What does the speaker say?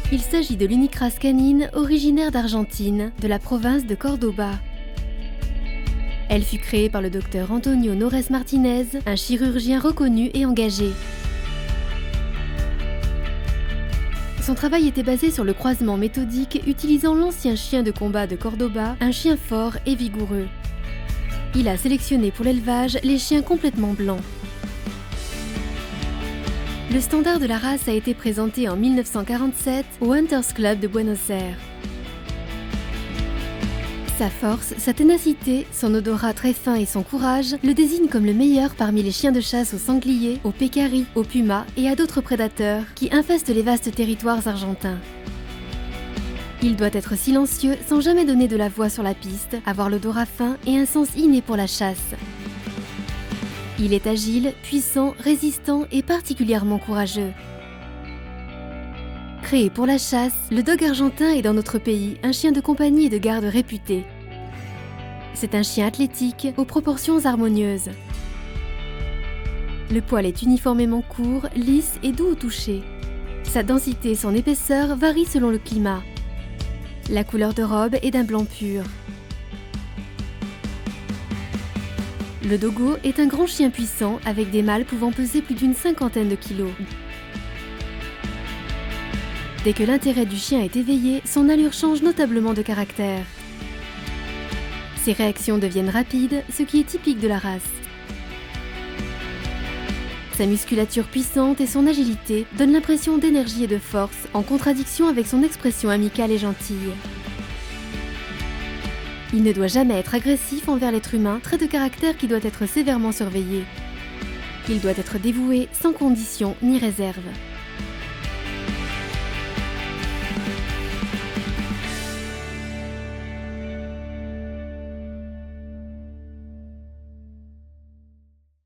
Il s'agit de l'unique race canine originaire d'Argentine, de la province de Cordoba. Elle fut créée par le docteur Antonio Nores Martinez, un chirurgien reconnu et engagé. Son travail était basé sur le croisement méthodique utilisant l'ancien chien de combat de Cordoba, un chien fort et vigoureux. Il a sélectionné pour l'élevage les chiens complètement blancs. Le standard de la race a été présenté en 1947 au Hunters Club de Buenos Aires. Sa force, sa ténacité, son odorat très fin et son courage le désignent comme le meilleur parmi les chiens de chasse aux sangliers, aux pécaris, aux pumas et à d'autres prédateurs qui infestent les vastes territoires argentins. Il doit être silencieux sans jamais donner de la voix sur la piste, avoir l'odorat fin et un sens inné pour la chasse. Il est agile, puissant, résistant et particulièrement courageux. Créé pour la chasse, le dog argentin est dans notre pays un chien de compagnie et de garde réputé. C'est un chien athlétique aux proportions harmonieuses. Le poil est uniformément court, lisse et doux au toucher. Sa densité et son épaisseur varient selon le climat. La couleur de robe est d'un blanc pur. Le dogo est un grand chien puissant avec des mâles pouvant peser plus d'une 50aine de kilos. Dès que l'intérêt du chien est éveillé, son allure change notablement de caractère. Ses réactions deviennent rapides, ce qui est typique de la race. Sa musculature puissante et son agilité donnent l'impression d'énergie et de force, en contradiction avec son expression amicale et gentille. Il ne doit jamais être agressif envers l'être humain, trait de caractère qui doit être sévèrement surveillé. Il doit être dévoué, sans condition ni réserve.